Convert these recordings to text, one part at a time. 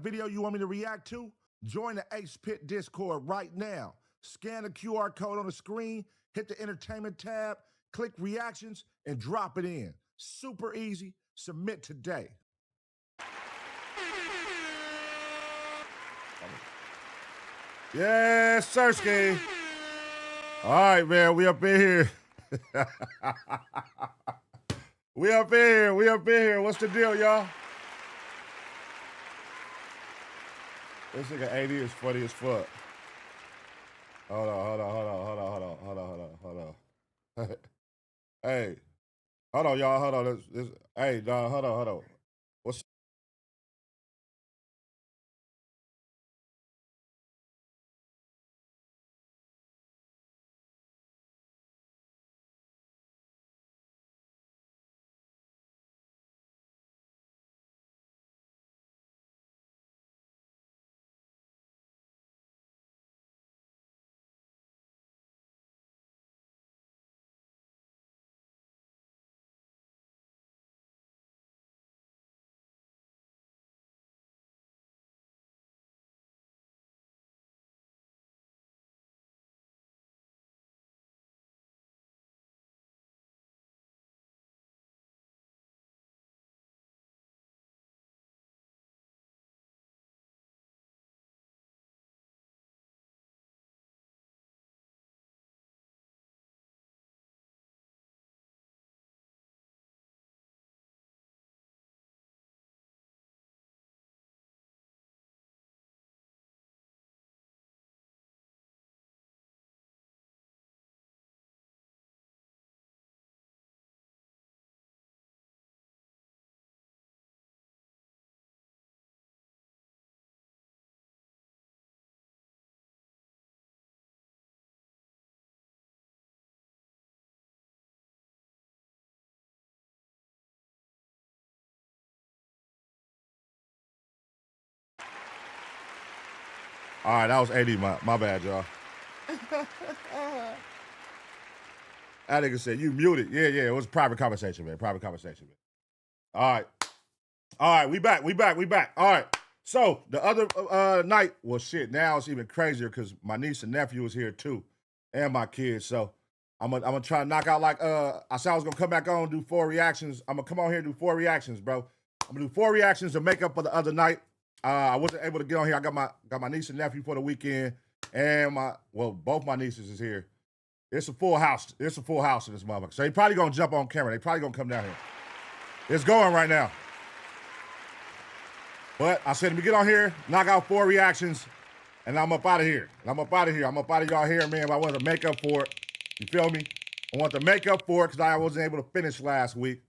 video you want me to react to? Join the Ace Pit Discord right now. Scan the QR code on the screen, hit the entertainment tab, click reactions, and drop it in. Super easy. Submit today. Yes, Sirski. All right, man, we up in here. We up in here. What's the deal, y'all? This nigga AD is funny as fuck. Hold on. Hey, hold on, y'all. Hold on. Hey, dog, hold on. What's all right, that was AD, my bad, y'all. That nigga said, you muted. Yeah, it was a private conversation, man. All right, we back. All right, so the other night, well, shit, now it's even crazier because my niece and nephew was here too, and my kids, so I'm gonna try to knock out, like, I said I was gonna come back on and do 4 reactions. I'm gonna come on here and do 4 reactions, bro. I'm gonna do 4 reactions to make up for the other night. I wasn't able to get on here. I got my niece and nephew for the weekend, and both my nieces is here. It's a full house. In this motherfucker. So they probably gonna jump on camera. They probably gonna come down here. It's going right now. But I said, let me get on here, knock out 4 reactions, and I'm up out of here. I'm up out of y'all here, man. I want to make up for it. You feel me? I want to make up for it because I wasn't able to finish last week.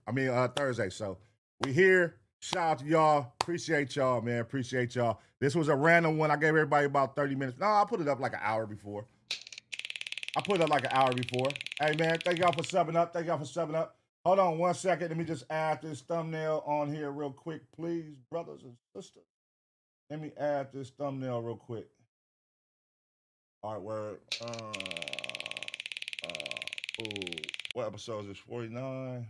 Thursday. So we here. Shout out to y'all. Appreciate y'all, man. Appreciate y'all. This was a random one. I gave everybody about 30 minutes. No, I put it up like an hour before. Hey, man, thank y'all for subbing up. Hold on 1 second. Let me just add this thumbnail on here real quick, please, brothers and sisters. Let me add this thumbnail real quick. All right, word. What episode is this? 49.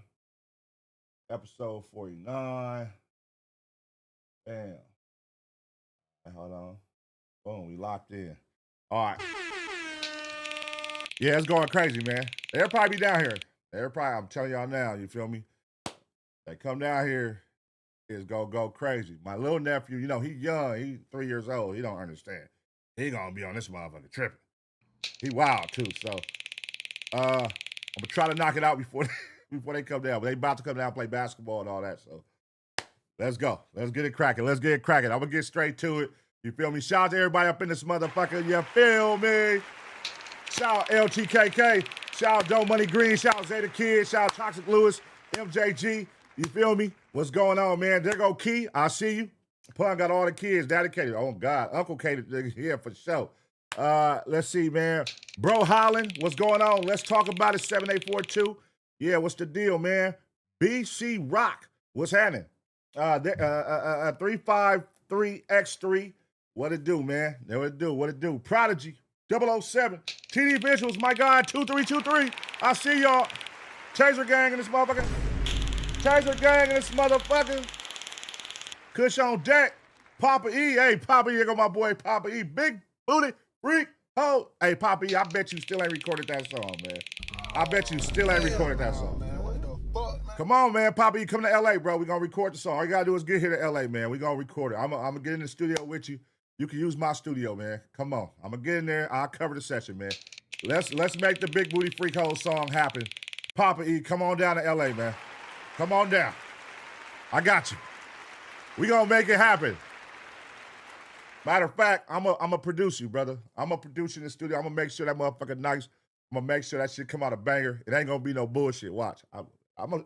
Episode 49. Damn. Hold on. Boom, we locked in. All right. Yeah, it's going crazy, man. They'll probably be down here. I'm telling y'all now, you feel me? They come down here, it's gonna go crazy. My little nephew, you know, he young, he 3 years old. He don't understand. He gonna be on this motherfucker tripping. He wild too, so I'm gonna try to knock it out before they come down. But they about to come down and play basketball and all that, so let's go. Let's get it cracking. I'm gonna get straight to it. You feel me? Shout out to everybody up in this motherfucker. You feel me? Shout out LTKK. Shout out Doe Money Green. Shout out Zeta Kid. Shout out Toxic Lewis. MJG. You feel me? What's going on, man? There go Key. I see you. Pun got all the kids dedicated. Oh, God. Uncle K here for sure. Let's see, man. Bro Holland, what's going on? Let's talk about it. 7842. Yeah, what's the deal, man? BC Rock, what's happening? 353X3. What it do, man? What it do? Prodigy, 007. TD Visuals, my God, 2323. I see y'all. Taser gang in this motherfucker. Kush on deck. Papa E. Hey, Papa E, here go my boy Papa E. Big booty freak. Oh, hey, Papa E, I bet you still ain't recorded that song, man. I bet you still ain't recorded that song. Man. What the fuck, man? Come on, man. Papa E, come to LA, bro. We're going to record the song. All you got to do is get here to LA, man. We're going to record it. I'm going to get in the studio with you. You can use my studio, man. Come on. I'm going to get in there. I'll cover the session, man. Let's make the Big Booty Freak Hole song happen. Papa E, come on down to LA, man. Come on down. I got you. We going to make it happen. Matter of fact, I'm a produce you, brother. I'm a produce you in the studio. I'm going to make sure that motherfucker nice. I'm going to make sure that shit come out a banger. It ain't going to be no bullshit. Watch.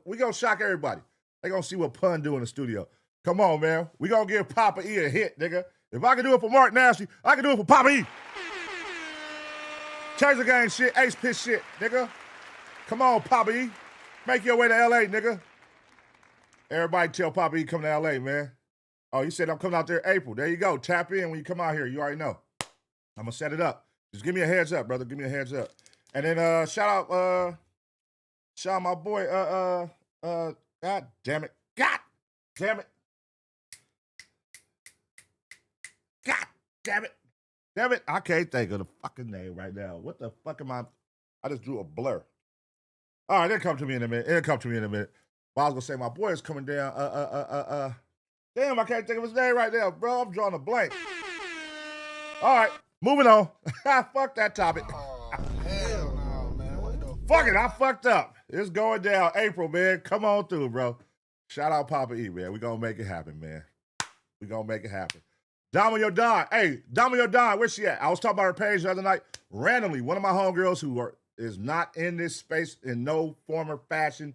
We going to shock everybody. They going to see what Pun do in the studio. Come on, man. We going to give Papa E a hit, nigga. If I can do it for Mark Nasty, I can do it for Papa E. Taser gang shit, Ace Piss shit, nigga. Come on, Papa E. Make your way to LA, nigga. Everybody tell Papa E come to LA, man. Oh, you said I'm coming out there April. There you go. Tap in when you come out here. You already know. I'm going to set it up. Just give me a heads up, brother. Give me a heads up. And then shout out my boy, God damn it. God damn it. God damn it. Damn it. I can't think of the fucking name right now. What the fuck am I just drew a blur. All right, it'll come to me in a minute. Well, I was going to say my boy is coming down. Damn, I can't think of his name right now, bro. I'm drawing a blank. All right, moving on. Fuck that topic. Oh, hell no, man. What the fuck it, I fucked up. It's going down April, man. Come on through, bro. Shout out Papa E, man. We gonna make it happen, man. We gonna make it happen. Dama Yo Don. Hey, Dama Yo Don, where's she at? I was talking about her page the other night. Randomly, one of my homegirls who is not in this space in no form or fashion,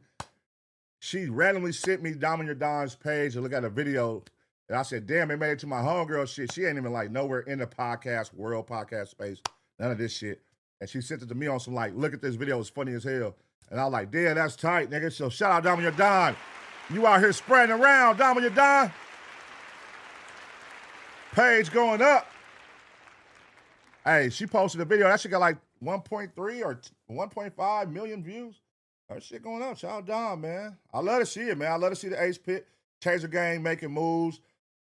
she randomly sent me Dama Yo Don's page to look at a video. And I said, damn, it made it to my homegirl shit. She ain't even like nowhere in the podcast world, podcast space, none of this shit. And she sent it to me on some like, look at this video, it's funny as hell. And I was like, damn, that's tight, nigga. So shout out Dama Yo Don. You out here spreading around, Dama Yo Don. Page going up. Hey, she posted a video. That shit got like 1.3 or 1.5 million views. That shit going up. Shout out Don, man. I love to see it, man. I love to see the Ace Pit, Taser gang making moves.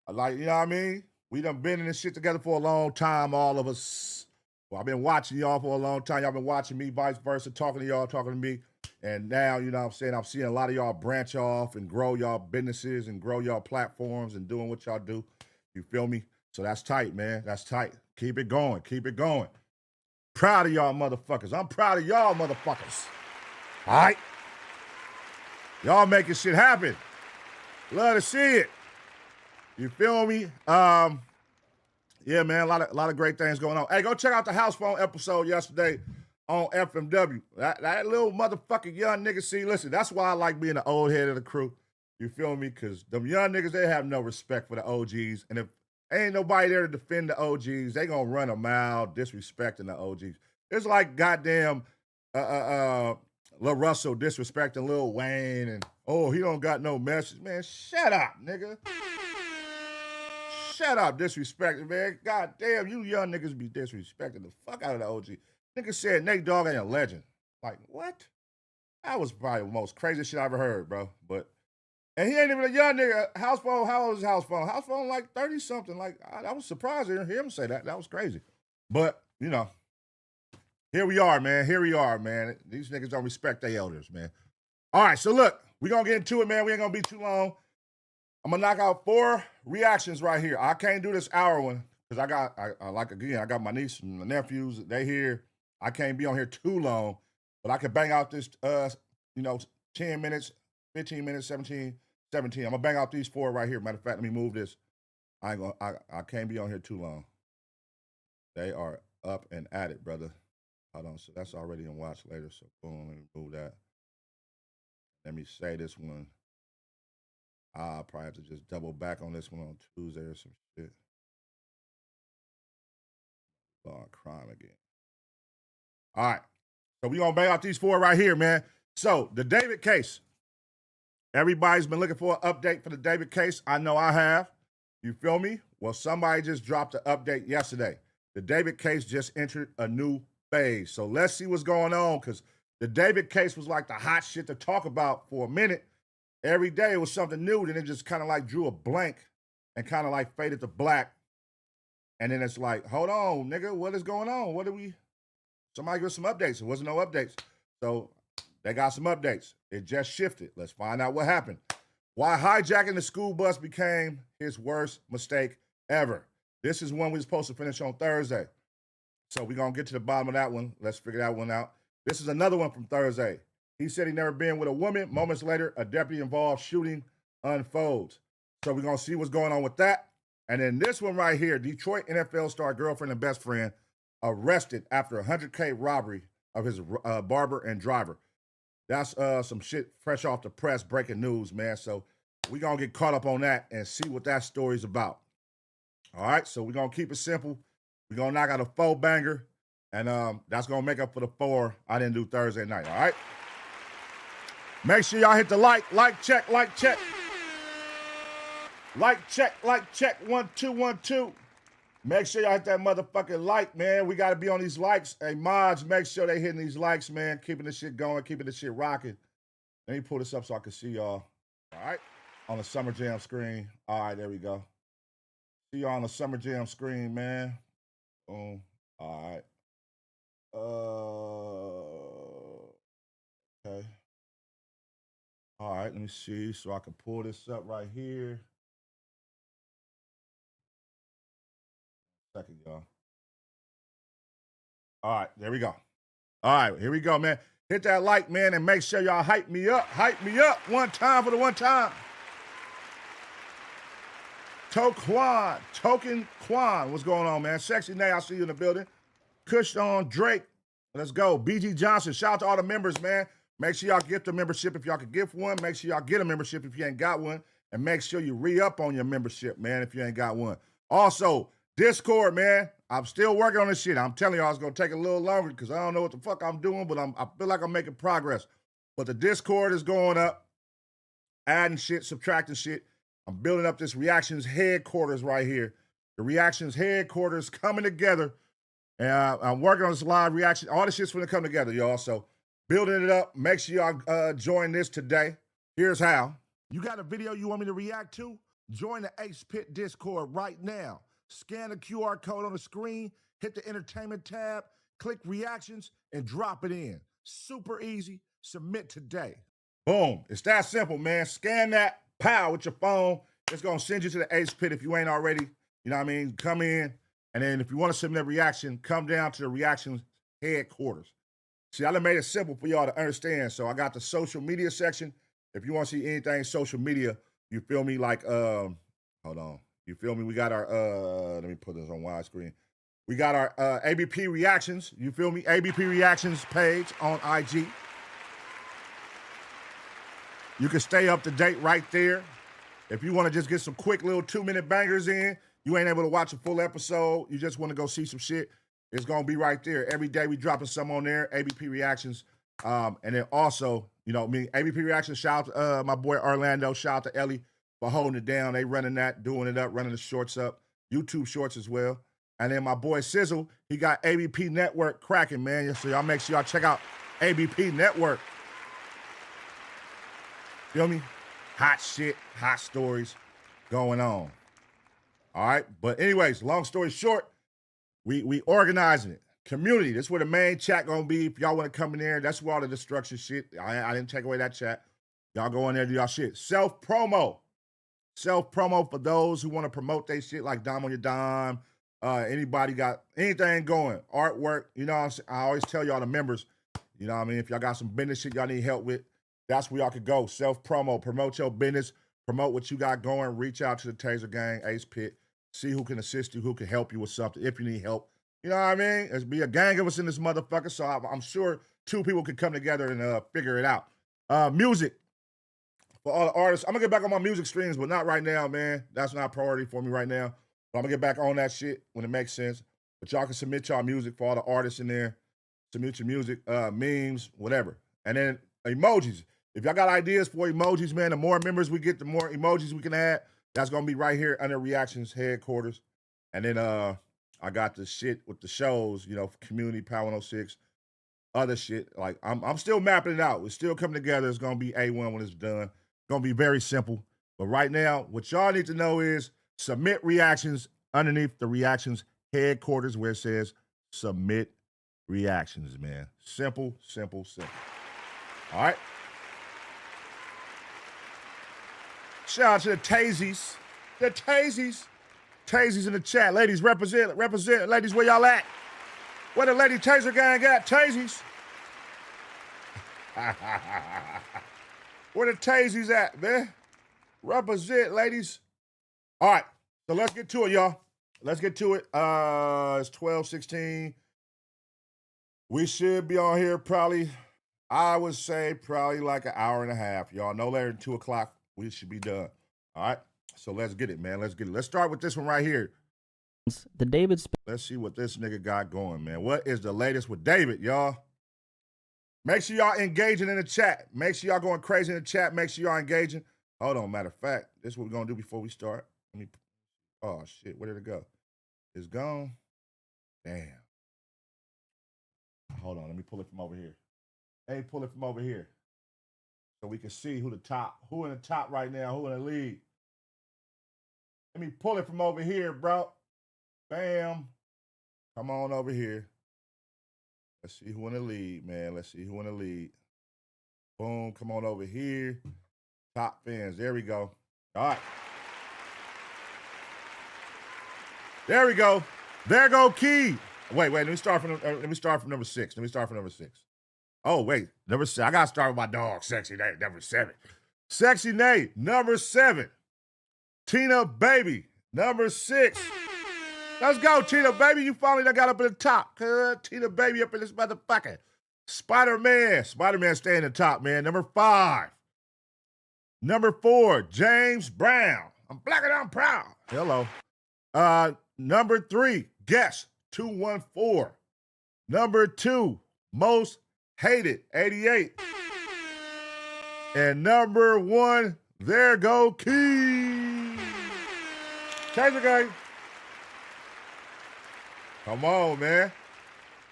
Like, you know what I mean? We done been in this shit together for a long time, all of us. Well, I've been watching y'all for a long time. Y'all been watching me, vice versa, talking to y'all, talking to me. And now, you know what I'm saying, I'm seeing a lot of y'all branch off and grow y'all businesses and grow y'all platforms and doing what y'all do. You feel me? So that's tight, man. That's tight. Keep it going. Keep it going. Proud of y'all motherfuckers. I'm proud of y'all motherfuckers. All right? Y'all making shit happen. Love to see it. You feel me? Yeah, man, a lot of great things going on. Hey, go check out the house phone episode yesterday on FMW. That little motherfucking young nigga, see, listen, that's why I like being the old head of the crew. You feel me? Because them young niggas, they have no respect for the OGs. And if ain't nobody there to defend the OGs, they gonna run a mile disrespecting the OGs. It's like goddamn Lil Russell disrespecting Lil Wayne and, oh, he don't got no message. Man, shut up, nigga. Shut up, disrespecting, man. God damn, you young niggas be disrespecting the fuck out of the OG. Nigga said Nate Dogg ain't a legend. Like, what? That was probably the most crazy shit I ever heard, bro. And he ain't even a young nigga. House phone, how old is House phone? House phone like 30-something. Like, I was surprised to hear him say that. That was crazy. But, you know, here we are, man. Here we are, man. These niggas don't respect their elders, man. All right, so look, we're going to get into it, man. We ain't going to be too long. I'm going to knock out 4 reactions right here. I can't do this hour one because I got my niece and my nephews. They here. I can't be on here too long, but I can bang out this, 10 minutes, 15 minutes, 17. I'm going to bang out these 4 right here. Matter of fact, let me move this. I can't be on here too long. They are up and at it, brother. Hold on. So that's already in watch later. So boom, let me move that. Let me say this one. I'll probably have to just double back on this one on Tuesday or some shit. Law&Crime again. All right. So we're going to bang out these 4 right here, man. So the David case. Everybody's been looking for an update for the David case. I know I have. You feel me? Well, somebody just dropped an update yesterday. The David case just entered a new phase. So let's see what's going on, because the David case was like the hot shit to talk about for a minute. Every day it was something new, then it just kind of like drew a blank. and kind of like faded to black. And then it's like, hold on, nigga, what is going on? Somebody give us some updates. There wasn't no updates. So they got some updates. It just shifted. Let's find out what happened. Why hijacking the school bus became his worst mistake ever. This is one we were supposed to finish on Thursday. So we're going to get to the bottom of that one. Let's figure that one out. This is another one from Thursday. He said he never been with a woman. Moments later, a deputy-involved shooting unfolds. So we're going to see what's going on with that. And then this one right here, Detroit NFL star girlfriend and best friend arrested after a $100K robbery of his barber and driver. That's some shit fresh off the press, breaking news, man. So we're going to get caught up on that and see what that story's about. All right, so we're going to keep it simple. We're going to knock out a 4-banger, and that's going to make up for the 4 I didn't do Thursday night, all right? Make sure y'all hit the like check. Like check, 1 2 1 2. Make sure y'all hit that motherfucking like, man. We got to be on these likes. Hey, mods, make sure they hitting these likes, man. Keeping this shit going, keeping this shit rocking. Let me pull this up so I can see y'all. All right? On the Summer Jam screen. All right, there we go. See y'all on the Summer Jam screen, man. Boom. All right. Okay. All right, let me see. So I can pull this up right here. Second, y'all. All right, there we go. All right, here we go, man. Hit that like, man, and make sure y'all hype me up. Hype me up one time for the one time. Token Quan, what's going on, man? Sexy Nay, I see you in the building. Cushon Drake, let's go. BG Johnson, shout out to all the members, man. Make sure y'all get the membership if y'all can get one. Make sure y'all get a membership if you ain't got one. And make sure you re-up on your membership, man, if you ain't got one. Also, Discord, man. I'm still working on this shit. I'm telling y'all it's going to take a little longer because I don't know what the fuck I'm doing, but I feel like I'm making progress. But the Discord is going up, adding shit, subtracting shit. I'm building up this reactions headquarters right here. The reactions headquarters coming together. And I'm working on this live reaction. All this shit's going to come together, y'all. So building it up. Make sure y'all join this today. Here's how. You got a video you want me to react to? Join the Ace Pit Discord right now. Scan the QR code on the screen, hit the entertainment tab, click reactions, and drop it in. Super easy. Submit today. Boom. It's that simple, man. Scan that, pow, with your phone. It's going to send you to the Ace Pit if you ain't already. You know what I mean? Come in. And then if you want to submit a reaction, come down to the reactions headquarters. See, I done made it simple for y'all to understand. So I got the social media section. If you want to see anything social media, you feel me? Like, hold on. You feel me? We got our, let me put this on widescreen. We got our ABP reactions. You feel me? ABP reactions page on IG. You can stay up to date right there. If you want to just get some quick little 2-minute bangers in, you ain't able to watch a full episode, you just want to go see some shit, it's going to be right there. Every day we dropping some on there, ABP reactions. And then also, you know, ABP reactions, shout out to my boy Orlando, shout out to Ellie for holding it down. They running that, doing it up, running the shorts up, YouTube shorts as well. And then my boy Sizzle, he got ABP Network cracking, man. So y'all make sure y'all check out ABP Network. Feel me? Hot shit, hot stories going on. All right, but anyways, long story short, we organizing it. Community, this is where the main chat gonna be. If y'all want to come in there, that's where all the destruction shit. I didn't take away that chat. Y'all go in there, do y'all shit. Self-promo for those who want to promote their shit, like Dime on Your Dime. Anybody got anything going, artwork, you know what I'm saying? I always tell y'all the members, you know what I mean? If y'all got some business shit y'all need help with, that's where y'all could go. Self-promo, promote your business, promote what you got going, reach out to the Taser Gang, Ace Pit, see who can assist you, who can help you with something if you need help. You know what I mean? There's be a gang of us in this motherfucker, so I'm sure 2 people could come together and figure it out. Music. For all the artists, I'm going to get back on my music streams, but not right now, man. That's not a priority for me right now. But I'm going to get back on that shit when it makes sense. But y'all can submit y'all music for all the artists in there. Submit your music, memes, whatever. And then emojis. If y'all got ideas for emojis, man, the more members we get, the more emojis we can add. That's going to be right here under Reactions headquarters. And then I got the shit with the shows, you know, Community, Power 106, other shit. Like, I'm still mapping it out. It's still coming together. It's going to be A1 when it's done. It's going to be very simple. But right now, what y'all need to know is submit reactions underneath the reactions headquarters where it says submit reactions, man. Simple, simple, simple. All right. Shout out to the Tazies. The Tazies. Tazies in the chat. Ladies, represent. Ladies, where y'all at? Where the Lady Taser gang at? Tazies. Where the Tazies at, man? Represent, ladies. All right, so let's get to it, y'all. Let's get to it. It's 12:16. We should be on here probably, I would say probably like an hour and a half. Y'all, no later than 2 o'clock, we should be done. All right, so let's get it, man. Let's get it. Let's start with this one right here. The David. Let's see what this nigga got going, man. What is the latest with David, y'all? Make sure y'all engaging in the chat. Make sure y'all going crazy in the chat. Make sure y'all engaging. Hold on, matter of fact, this is what we're gonna do before we start. Let me. Oh shit, where did it go? It's gone. Damn. Hold on, let me pull it from over here. Hey, pull it from over here. So we can see who in the top right now, who in the lead. Let me pull it from over here, bro. Bam. Come on over here. Let's see who in the lead, man. Let's see who in the lead. Boom, come on over here. Top fans, there we go. All right. There we go. There go Key. Wait, let me start from number 6. Oh, wait, number 6. I gotta start with my dog, Sexy Nate, number 7. Sexy Nate, number 7. Tina Baby, number 6. Let's go, Tina Baby. You finally done got up in the top. Tina Baby up in this motherfucker. Spider-Man staying in the top, man. Number 5. Number 4, James Brown. I'm black and I'm proud. Hello. Number 3, Guess 214. Number 2, Most Hated 88. And number 1, there go Key. Taser gang. Come on, man.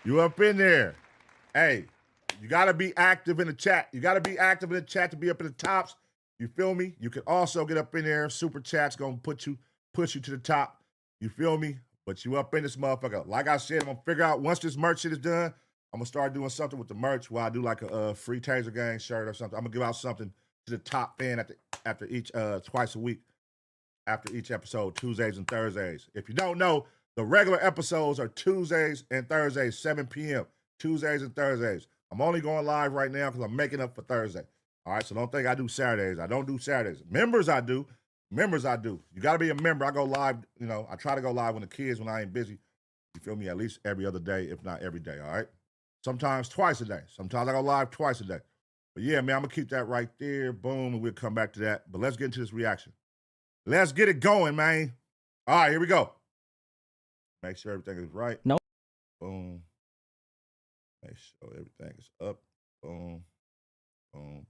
You up in there. Hey, you got to be active in the chat. You got to be active in the chat to be up in the tops. You feel me? You can also get up in there. Super chat's going to push you to the top. You feel me? But you up in this motherfucker. Like I said, I'm going to figure out once this merch shit is done, I'm going to start doing something with the merch where I do like a free Taser Gang shirt or something. I'm going to give out something to the top fan after each, twice a week after each episode, Tuesdays and Thursdays. If you don't know, the regular episodes are Tuesdays and Thursdays, 7 p.m. Tuesdays and Thursdays. I'm only going live right now because I'm making up for Thursday. All right, so don't think I do Saturdays. I don't do Saturdays. Members, I do. You got to be a member. I go live, I try to go live when I ain't busy. You feel me? At least every other day, if not every day, all right? Sometimes twice a day. Sometimes I go live twice a day. But yeah, man, I'm going to keep that right there. Boom, and we'll come back to that. But let's get into this reaction. Let's get it going, man. All right, here we go. Make sure everything is right. No. Boom. Make sure everything is up. Boom. Boom.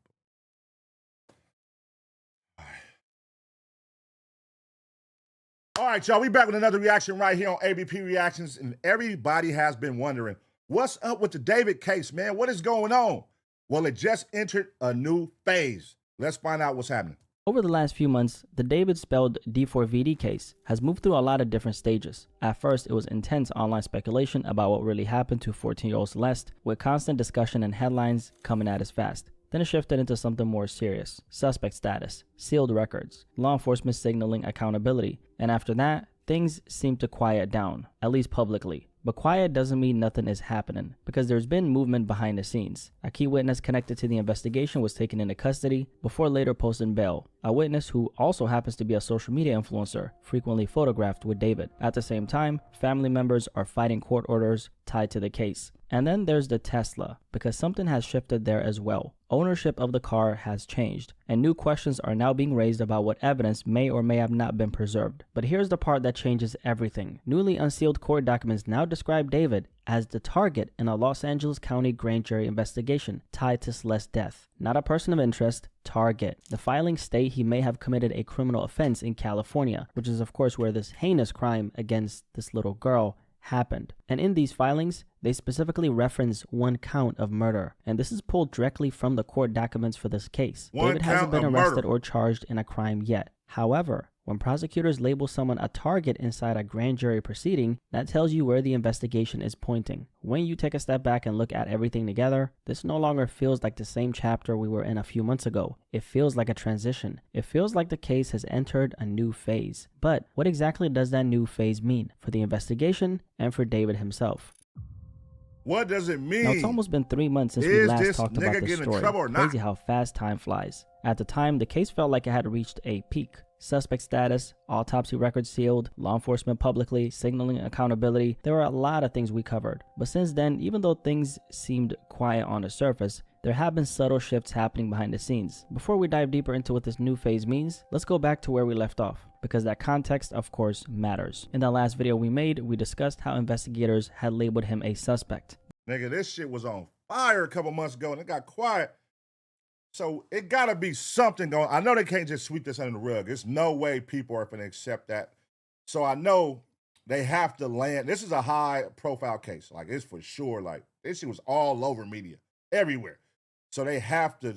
All right, y'all, we back with another reaction right here on ABP Reactions, and everybody has been wondering, what's up with the David case, man? What is going on? Well, it just entered a new phase. Let's find out what's happening. Over the last few months, the David spelled D4vd case has moved through a lot of different stages. At first, it was intense online speculation about what really happened to 14-year-old Celeste, with constant discussion and headlines coming at us fast. Then it shifted into something more serious: suspect status, sealed records, law enforcement signaling accountability, and after that, things seemed to quiet down, at least publicly. But quiet doesn't mean nothing is happening, because there's been movement behind the scenes. A key witness connected to the investigation was taken into custody before later posting bail. A witness who also happens to be a social media influencer, frequently photographed with David. At the same time, family members are fighting court orders tied to the case. And then there's the Tesla, because something has shifted there as well. Ownership of the car has changed, and new questions are now being raised about what evidence may or may have not been preserved. But here's the part that changes everything. Newly unsealed court documents now describe David as the target in a Los Angeles County grand jury investigation tied to Celeste's death. Not a person of interest, target. The filings state he may have committed a criminal offense in California, which is of course where this heinous crime against this little girl happened. And in these filings, they specifically reference one count of murder. And this is pulled directly from the court documents for this case. David hasn't been arrested or charged in a crime yet. However, When prosecutors label someone a target inside a grand jury proceeding, that tells you where the investigation is pointing. When you take a step back and look at everything together, this no longer feels like the same chapter we were in a few months ago. It feels like a transition. It feels like the case has entered a new phase. But what exactly does that new phase mean for the investigation and for David himself? What does it mean? Now, it's almost been 3 months since we last talked about this story. Trouble or not? Crazy how fast time flies. At the time, the case felt like it had reached a peak. Suspect status, autopsy records sealed, law enforcement publicly signaling accountability. There were a lot of things we covered. But since then, even though things seemed quiet on the surface, there have been subtle shifts happening behind the scenes. Before we dive deeper into what this new phase means, let's go back to where we left off, because that context, of course, matters. In the last video we made, we discussed how investigators had labeled him a suspect. Nigga, this shit was on fire a couple months ago and it got quiet. So it gotta be something going. I know they can't just sweep this under the rug. There's no way people are gonna accept that. So I know they have to land. This is a high profile case. Like, it's for sure. Like, this shit was all over media, everywhere. So they have to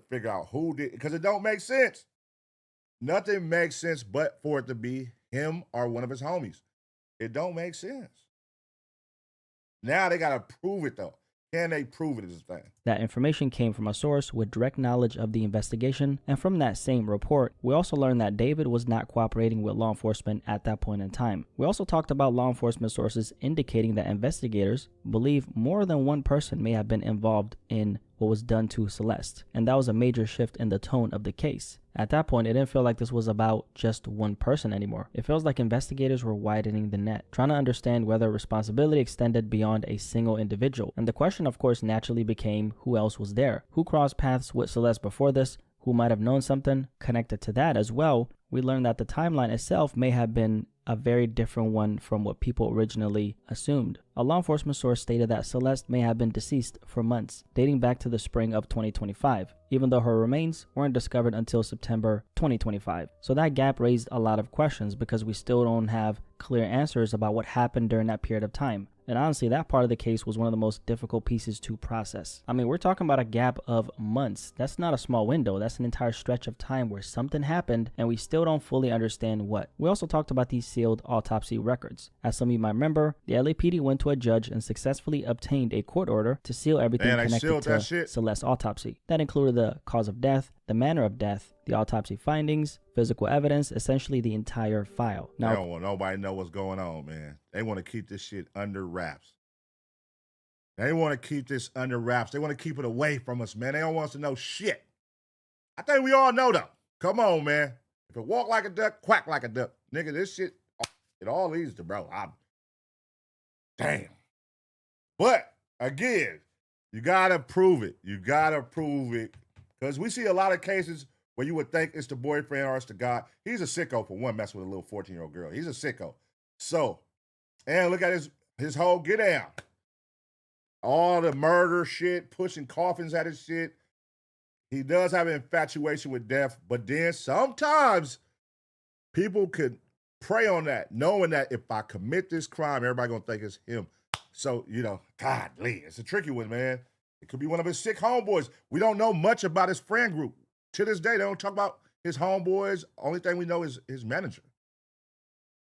figure out who did, because it don't make sense. Nothing makes sense but for it to be him or one of his homies. It don't make sense. Now they gotta prove it though. Can they prove it is the thing? That information came from a source with direct knowledge of the investigation, and from that same report, we also learned that David was not cooperating with law enforcement at that point in time. We also talked about law enforcement sources indicating that investigators believe more than one person may have been involved in what was done to Celeste, and that was a major shift in the tone of the case. At that point, it didn't feel like this was about just one person anymore. It feels like investigators were widening the net, trying to understand whether responsibility extended beyond a single individual. And the question, of course, naturally became who else was there? Who crossed paths with Celeste before this? Who might have known something connected to that as well? We learned that the timeline itself may have been a very different one from what people originally assumed. A law enforcement source stated that Celeste may have been deceased for months, dating back to the spring of 2025, even though her remains weren't discovered until September 2025. So that gap raised a lot of questions because we still don't have clear answers about what happened during that period of time. And honestly, that part of the case was one of the most difficult pieces to process. I mean, we're talking about a gap of months. That's not a small window. That's an entire stretch of time where something happened and we still don't fully understand what. We also talked about these sealed autopsy records. As some of you might remember, the LAPD went to a judge and successfully obtained a court order to seal everything connected to Celeste's autopsy. That included the cause of death, the manner of death, the autopsy findings, physical evidence, essentially the entire file. Now, they don't want nobody to know what's going on, man. They want to keep this shit under wraps. They want to keep this under wraps. They want to keep it away from us, man. They don't want us to know shit. I think we all know though. Come on, man. If it walk like a duck, quack like a duck. Nigga, this shit, it all leads to, bro. Damn. But, again, you got to prove it. You got to prove it. Because we see a lot of cases where you would think it's the boyfriend or it's the guy. He's a sicko for one, messing with a little 14-year-old girl. He's a sicko. So, and look at his whole get down. All the murder shit, pushing coffins at his shit. He does have an infatuation with death, but then sometimes people could prey on that, knowing that if I commit this crime, everybody gonna think it's him. So, godly, it's a tricky one, man. It could be one of his sick homeboys. We don't know much about his friend group. To this day, they don't talk about his homeboys. Only thing we know is his manager.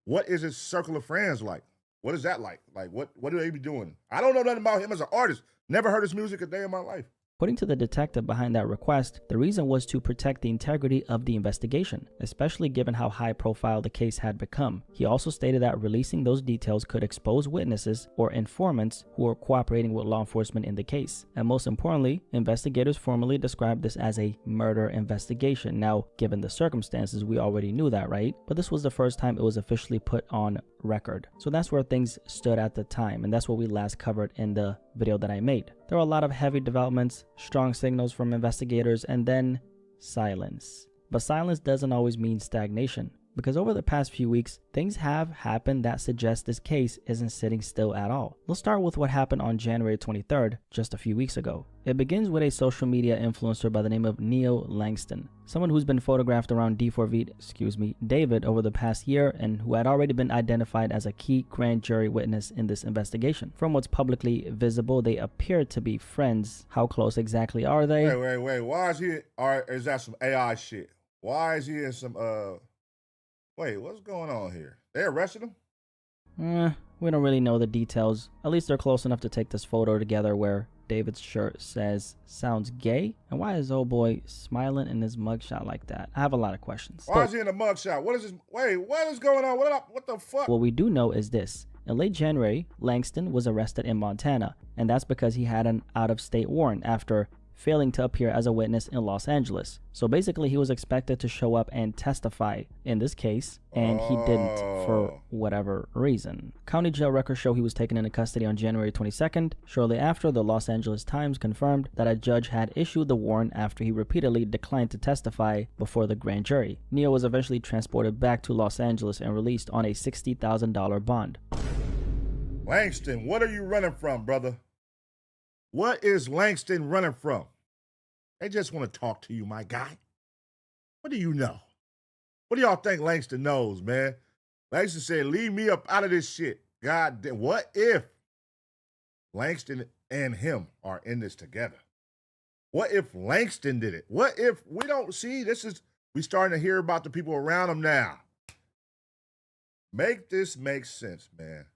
What is his circle of friends like? What is that like? Like, what do they be doing? I don't know nothing about him as an artist. Never heard his music a day in my life. According to the detective behind that request, the reason was to protect the integrity of the investigation, especially given how high profile the case had become. He also stated that releasing those details could expose witnesses or informants who were cooperating with law enforcement in the case. And most importantly, investigators formally described this as a murder investigation. Now, given the circumstances, we already knew that, right? But this was the first time it was officially put on record. So that's where things stood at the time, and that's what we last covered in the video that I made. There were a lot of heavy developments, strong signals from investigators, and then silence. But silence doesn't always mean stagnation, because over the past few weeks, things have happened that suggest this case isn't sitting still at all. Let's start with what happened on January 23rd, just a few weeks ago. It begins with a social media influencer by the name of Neil Langston, someone who's been photographed around D4vd, David over the past year and who had already been identified as a key grand jury witness in this investigation. From what's publicly visible, they appear to be friends. How close exactly are they? Wait. Why is he, or is that some AI shit? Why is he in some wait, what's going on here? They arrested him? We don't really know the details. At least they're close enough to take this photo together where David's shirt says sounds gay. And why is old boy smiling in his mugshot like that? I have a lot of questions. Why is he in a mugshot? What is this? Wait, what is going on? What the fuck? What we do know is this. In late January, Langston was arrested in Montana, and that's because he had an out-of-state warrant after failing to appear as a witness in Los Angeles. So basically, he was expected to show up and testify in this case, and he didn't for whatever reason. County jail records show he was taken into custody on January 22nd. Shortly after, the Los Angeles Times confirmed that a judge had issued the warrant after he repeatedly declined to testify before the grand jury. Neo was eventually transported back to Los Angeles and released on a $60,000 bond. Langston, what are you running from, brother? What is Langston running from? They just want to talk to you, my guy. What do you know? What do y'all think Langston knows, man? Langston said, leave me up out of this shit. God damn, what if Langston and him are in this together? What if Langston did it? What if we don't see, we starting to hear about the people around him now. Make this make sense, man.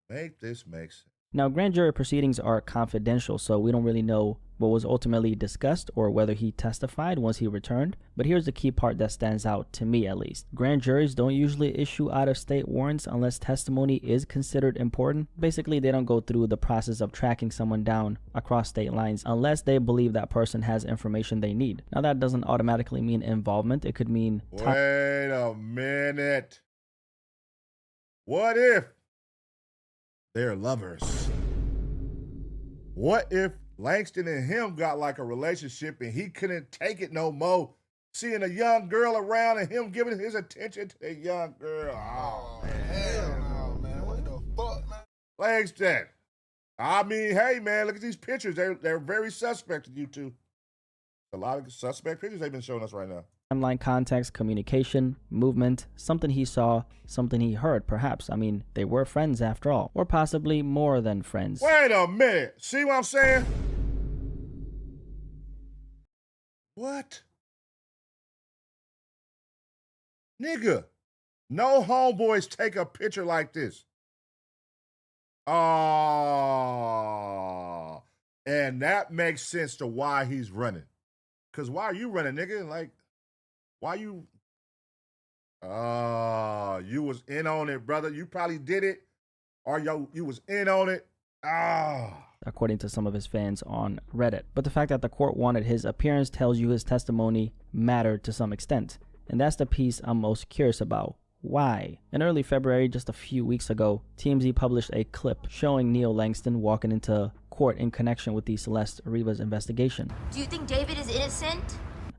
Make this make sense. Now, grand jury proceedings are confidential, so we don't really know what was ultimately discussed or whether he testified once he returned. But here's the key part that stands out, to me at least. Grand juries don't usually issue out-of-state warrants unless testimony is considered important. Basically, they don't go through the process of tracking someone down across state lines unless they believe that person has information they need. Now, that doesn't automatically mean involvement. It could mean... Wait a minute. What if they're lovers? What if Langston and him got like a relationship and he couldn't take it no more? Seeing a young girl around and him giving his attention to the young girl. Oh, man. Hell no, man. What the fuck, man? Langston. I mean, hey, man, look at these pictures. They're very suspect to you two. A lot of suspect pictures they've been showing us right now. Timeline, context, communication, movement, something he saw, something he heard, perhaps. I mean, they were friends after all, or possibly more than friends. Wait a minute. See what I'm saying? What? Nigga, no homeboys take a picture like this. Oh, and that makes sense to why he's running. Because why are you running, nigga? Like, why you? You was in on it, brother. You probably did it, or you was in on it. According to some of his fans on Reddit. But the fact that the court wanted his appearance tells you his testimony mattered to some extent. And that's the piece I'm most curious about. Why? In early February, just a few weeks ago, TMZ published a clip showing Neil Langston walking into court in connection with the Celeste Rivas investigation. Do you think David is innocent?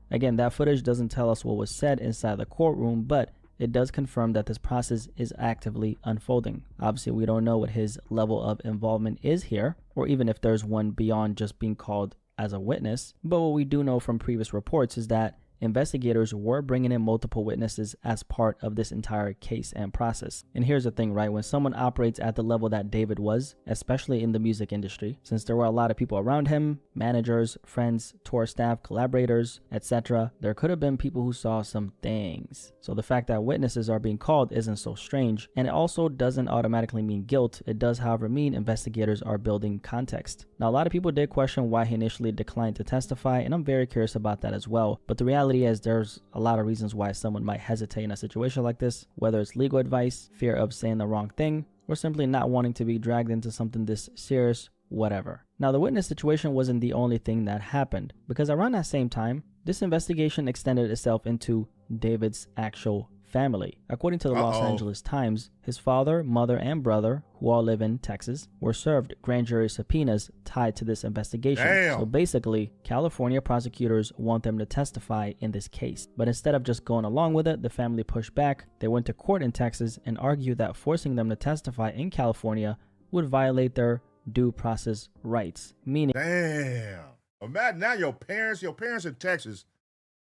Again, that footage doesn't tell us what was said inside the courtroom, but it does confirm that this process is actively unfolding. Obviously, we don't know what his level of involvement is here, or even if there's one beyond just being called as a witness. But what we do know from previous reports is that investigators were bringing in multiple witnesses as part of this entire case and process. And here's the thing, right? When someone operates at the level that David was, especially in the music industry, since there were a lot of people around him, managers, friends, tour staff, collaborators, etc., there could have been people who saw some things. So the fact that witnesses are being called isn't so strange, and it also doesn't automatically mean guilt. It does, however, mean investigators are building context. Now, a lot of people did question why he initially declined to testify, and I'm very curious about that as well. But the reality is there's a lot of reasons why someone might hesitate in a situation like this, whether it's legal advice, fear of saying the wrong thing, or simply not wanting to be dragged into something this serious, whatever. Now, the witness situation wasn't the only thing that happened, because around that same time, this investigation extended itself into David's actual family. According to the Los Angeles Times, his father, mother, and brother, who all live in Texas, were served grand jury subpoenas tied to this investigation. Damn. So basically, California prosecutors want them to testify in this case. But instead of just going along with it, the family pushed back. They went to court in Texas and argued that forcing them to testify in California would violate their due process rights. Meaning, damn. Imagine now your parents in Texas,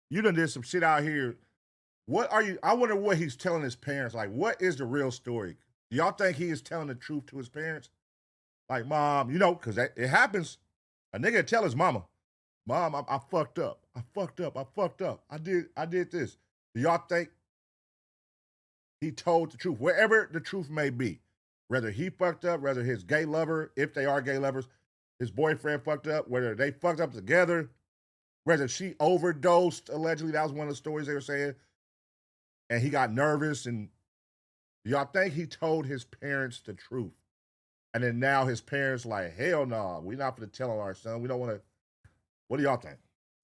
you done did some shit out here. I wonder what he's telling his parents. Like, what is the real story? Do y'all think he is telling the truth to his parents? Like, mom, because it happens. A nigga tell his mama, Mom, I fucked up. I fucked up. I fucked up. I did this. Do y'all think he told the truth? Wherever the truth may be. Whether he fucked up, whether his gay lover, if they are gay lovers, his boyfriend fucked up, whether they fucked up together, whether she overdosed, allegedly. That was one of the stories they were saying. And he got nervous. And y'all think he told his parents the truth? And then now his parents like, hell no, we're not going to tell on our son. We don't want to. What do y'all think?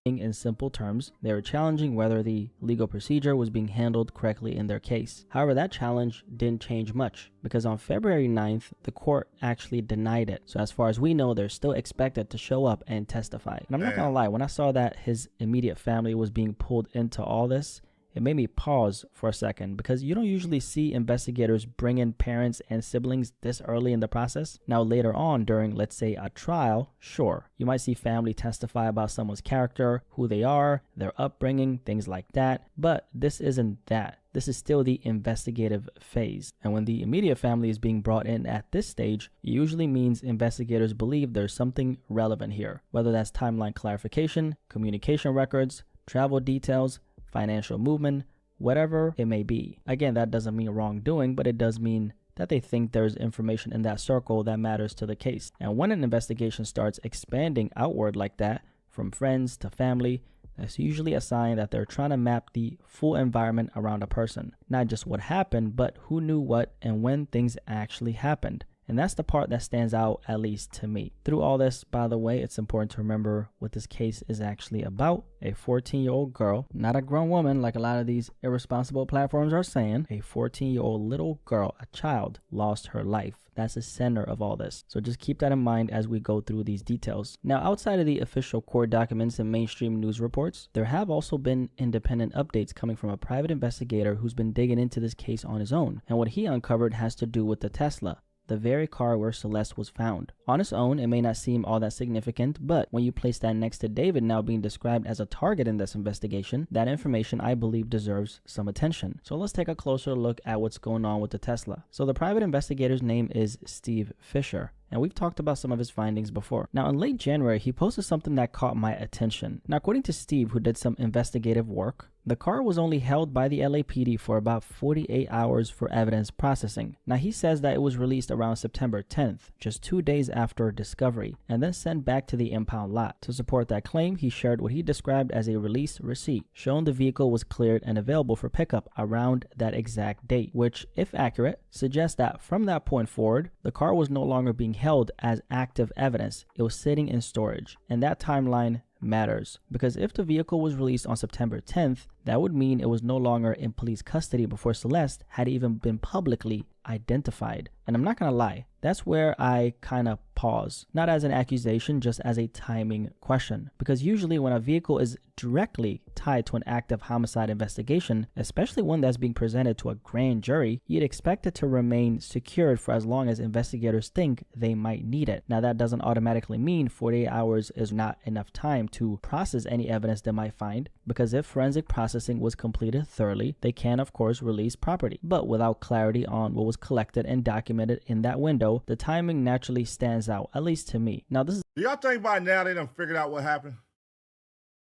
In simple terms, they were challenging whether the legal procedure was being handled correctly in their case. However, that challenge didn't change much because on February 9th, the court actually denied it. So as far as we know, they're still expected to show up and testify. And I'm not gonna lie, when I saw that his immediate family was being pulled into all this, it made me pause for a second because you don't usually see investigators bring in parents and siblings this early in the process. Now, later on during, let's say, a trial, sure, you might see family testify about someone's character, who they are, their upbringing, things like that. But this isn't that. This is still the investigative phase. And when the immediate family is being brought in at this stage, it usually means investigators believe there's something relevant here, whether that's timeline clarification, communication records, travel details, financial movement, whatever it may be. Again, that doesn't mean wrongdoing, but it does mean that they think there's information in that circle that matters to the case. And when an investigation starts expanding outward like that, from friends to family, that's usually a sign that they're trying to map the full environment around a person. Not just what happened, but who knew what and when things actually happened. And that's the part that stands out, at least to me. Through all this, by the way, it's important to remember what this case is actually about. A 14-year-old girl, not a grown woman like a lot of these irresponsible platforms are saying. A 14-year-old little girl, a child, lost her life. That's the center of all this. So just keep that in mind as we go through these details. Now, outside of the official court documents and mainstream news reports, there have also been independent updates coming from a private investigator who's been digging into this case on his own. And what he uncovered has to do with the Tesla, the very car where Celeste was found. On its own, it may not seem all that significant, but when you place that next to David now being described as a target in this investigation, that information I believe deserves some attention. So let's take a closer look at what's going on with the Tesla. So the private investigator's name is Steve Fisher, and we've talked about some of his findings before. Now, in late January, he posted something that caught my attention. Now, according to Steve, who did some investigative work, the car was only held by the LAPD for about 48 hours for evidence processing. Now, he says that it was released around September 10th, just 2 days after discovery, and then sent back to the impound lot. To support that claim, he shared what he described as a release receipt, showing the vehicle was cleared and available for pickup around that exact date, which, if accurate, suggests that from that point forward, the car was no longer being held as active evidence. It was sitting in storage, and that timeline matters because if the vehicle was released on September 10th, that would mean it was no longer in police custody before Celeste had even been publicly identified. And I'm not gonna lie, that's where I kind of pause. Not as an accusation, just as a timing question. Because usually when a vehicle is directly tied to an active homicide investigation, especially one that's being presented to a grand jury, you'd expect it to remain secured for as long as investigators think they might need it. Now, that doesn't automatically mean 48 hours is not enough time to process any evidence they might find, because if forensic processing was completed thoroughly, they can of course release property. But without clarity on what was collected and documented in that window, the timing naturally stands out, at least to me. Now, this is... Do y'all think by now they done figured out what happened?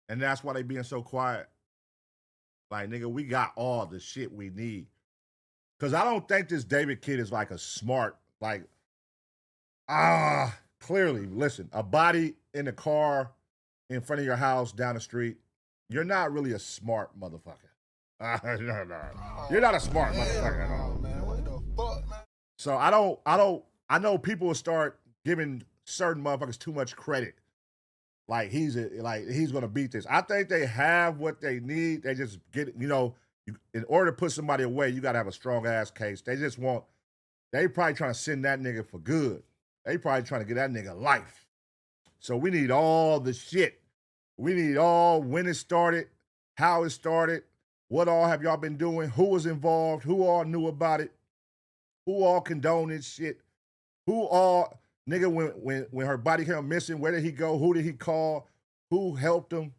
And that's why they being so quiet? Like, nigga, we got all the shit we need. Because I don't think this David kid is like a smart, like, clearly, listen, a body in the car in front of your house down the street, you're not really a smart motherfucker. No. You're not a smart motherfucker at all. Man, what the fuck, man? So I know people will start giving certain motherfuckers too much credit. Like he's gonna beat this. I think they have what they need. They just get, in order to put somebody away, you gotta have a strong ass case. They probably trying to send that nigga for good. They probably trying to get that nigga life. So we need all the shit. We need all when it started, how it started, what all have y'all been doing, who was involved, who all knew about it, who all condoned this shit, who all, nigga, when her body came missing, where did he go, who did he call, who helped him,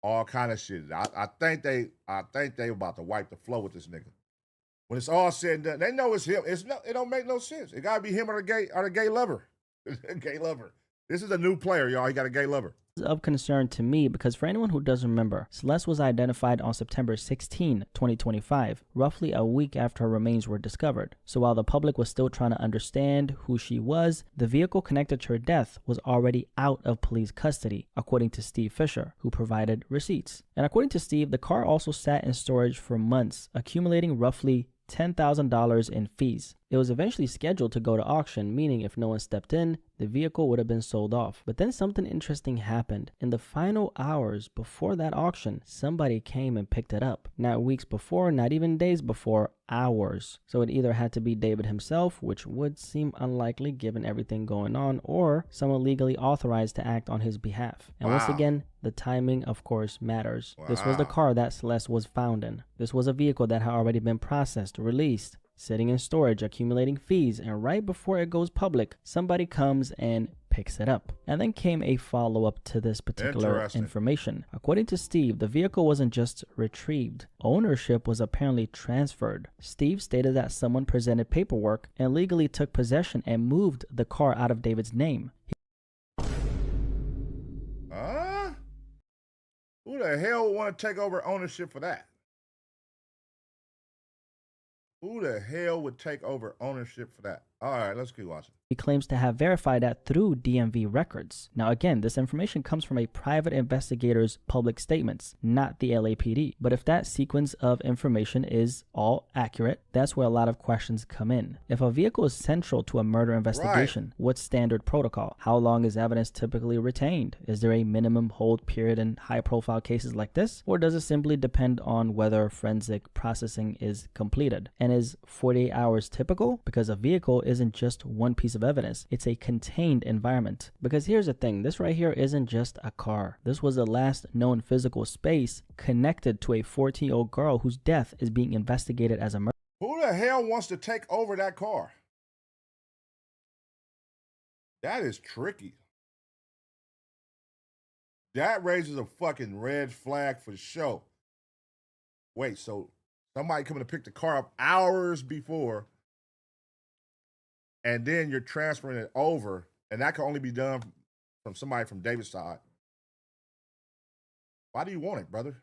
all kind of shit. I think they about to wipe the floor with this nigga. When it's all said and done, they know it's him. It don't make no sense. It gotta be him or the gay lover. Gay lover. This is a new player, y'all. He got a gay lover. of concern to me because for anyone who doesn't remember, Celeste was identified on September 16, 2025, roughly a week after her remains were discovered. So while the public was still trying to understand who she was, the vehicle connected to her death was already out of police custody, according to Steve Fisher, who provided receipts. And according to Steve, the car also sat in storage for months, accumulating roughly $10,000 in fees. It was eventually scheduled to go to auction, meaning if no one stepped in, the vehicle would have been sold off. But then something interesting happened. In the final hours before that auction, somebody came and picked it up. Not weeks before, not even days before, hours. So it either had to be David himself, which would seem unlikely given everything going on, or someone legally authorized to act on his behalf. And once again, the timing, of course, matters. This was the car that Celeste was found in. This was a vehicle that had already been processed, released, sitting in storage, accumulating fees, and right before it goes public, somebody comes and picks it up. And then came a follow-up to this particular information. According to Steve, the vehicle wasn't just retrieved. Ownership was apparently transferred. Steve stated that someone presented paperwork and legally took possession and moved the car out of David's name. Who the hell would want to take over ownership for that? Who the hell would take over ownership for that? All right, let's keep watching. He claims to have verified that through DMV records. Now again, this information comes from a private investigator's public statements, not the LAPD. But if that sequence of information is all accurate, that's where a lot of questions come in. If a vehicle is central to a murder investigation, what's standard protocol? How long is evidence typically retained? Is there a minimum hold period in high-profile cases like this? Or does it simply depend on whether forensic processing is completed? And is 48 hours typical? Because a vehicle isn't just one piece of evidence, it's a contained environment. Because here's the thing, this right here isn't just a car. This was the last known physical space connected to a 14-year-old girl whose death is being investigated as a murder. Who the hell wants to take over that car? That is tricky. That raises a fucking red flag for sure. Wait, so somebody coming to pick the car up hours before, and then you're transferring it over, and that can only be done from somebody from David's side. Why do you want it, brother?